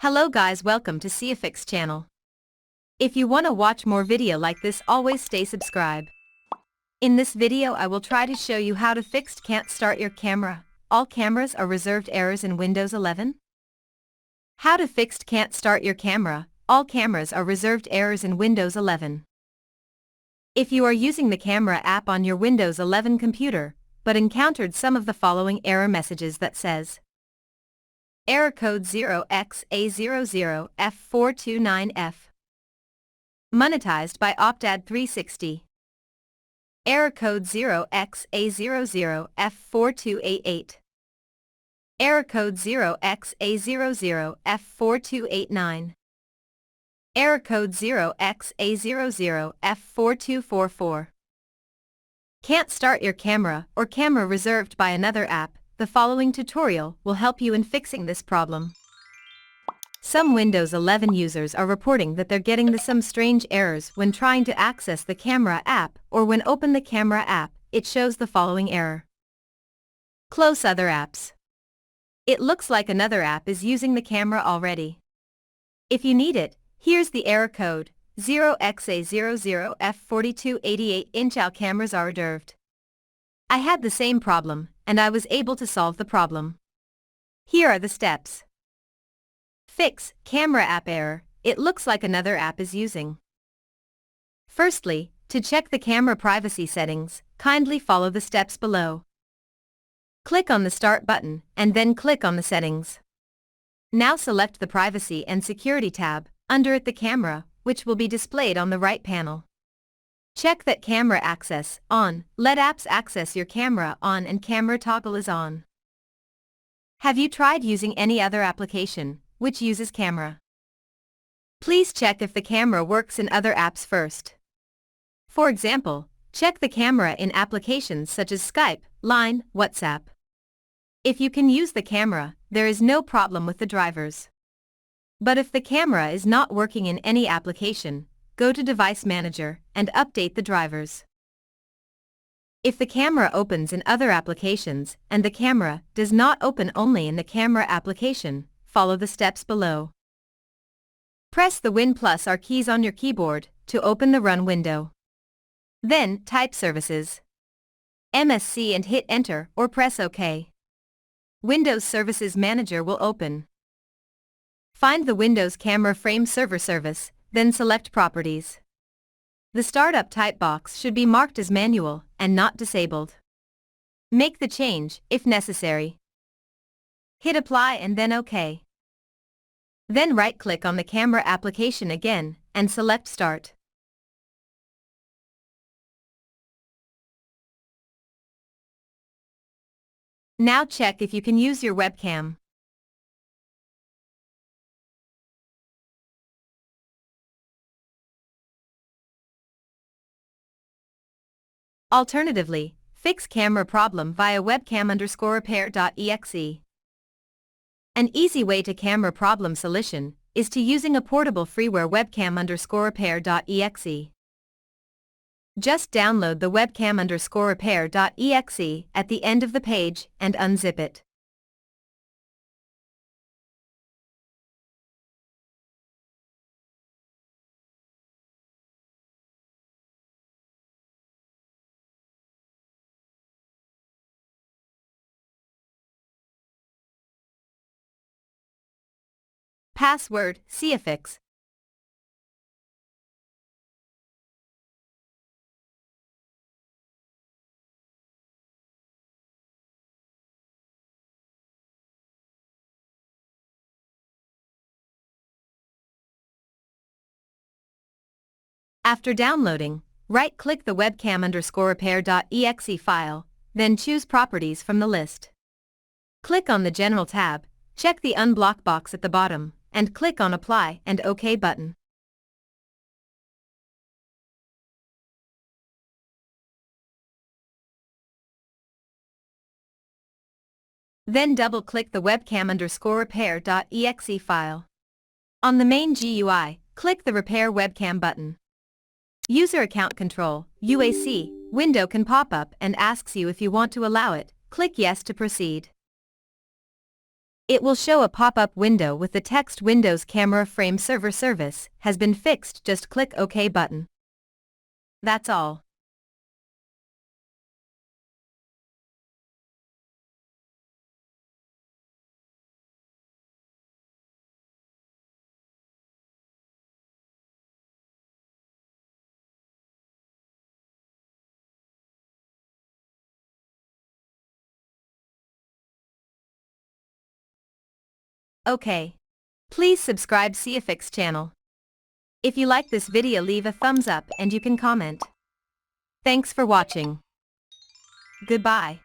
Hello guys, welcome to CeoFix channel. If you wanna watch more video like this, always stay subscribed. In this video I will try to show you how to fix Can't Start Your Camera. All cameras are reserved errors in Windows 11. How to fix Can't Start Your Camera. All cameras are reserved errors in Windows 11. If you are using the camera app on your Windows 11 computer, but encountered some of the following error messages that says Error code 0xA00F429F. Monetized by OptAd360. Error code 0xA00F4288. Error code 0xA00F4289. Error code 0xA00F4244. Can't start your camera or camera reserved by another app. The following tutorial will help you in fixing this problem. Some Windows 11 users are reporting that they're getting some strange errors when trying to access the camera app, or when open the camera app, it shows the following error. Close other apps. It looks like another app is using the camera already. If you need it, here's the error code, 0xA00F4288 AllcamerasAreRederved. I had the same problem, and I was able to solve the problem. Here are the steps. Fix camera app error. It looks like another app is using. Firstly, to check the camera privacy settings, kindly follow the steps below. Click on the Start button, and then click on the Settings. Now select the Privacy and Security tab, under it the camera, which will be displayed on the right panel. Check that camera access on. Let apps access your camera on and camera toggle is on. Have you tried using any other application which uses camera? Please check if the camera works in other apps first. For example, check the camera in applications such as Skype, Line, WhatsApp. If you can use the camera, there is no problem with the drivers. But if the camera is not working in any application, go to Device Manager and update the drivers. If the camera opens in other applications and the camera does not open only in the camera application, follow the steps below. Press the Win+R keys on your keyboard to open the Run window. Then type Services, MSC and hit Enter or press OK. Windows Services Manager will open. Find the Windows Camera Frame Server service, then select Properties. The Startup type box should be marked as manual and not disabled. Make the change, if necessary. Hit Apply and then OK. Then right-click on the camera application again and select Start. Now check if you can use your webcam. Alternatively, fix camera problem via webcam_repair.exe. An easy way to camera problem solution is to using a portable freeware webcam_repair.exe. Just download the webcam_repair.exe at the end of the page and unzip it. Password, CeoFix. After downloading, right-click the webcam_repair.exe file, then choose Properties from the list. Click on the General tab, check the Unblock box at the bottom, and click on Apply and OK button. Then double-click the webcam_repair.exe file. On the main GUI, click the Repair Webcam button. User Account Control, UAC, window can pop up and asks you if you want to allow it. Click Yes to proceed. It will show a pop-up window with the text Windows Camera Frame Server Service has been fixed. Just click OK button. That's all. Okay. Please subscribe CeoFix channel. If you like this video, leave a thumbs up and you can comment. Thanks for watching. Goodbye.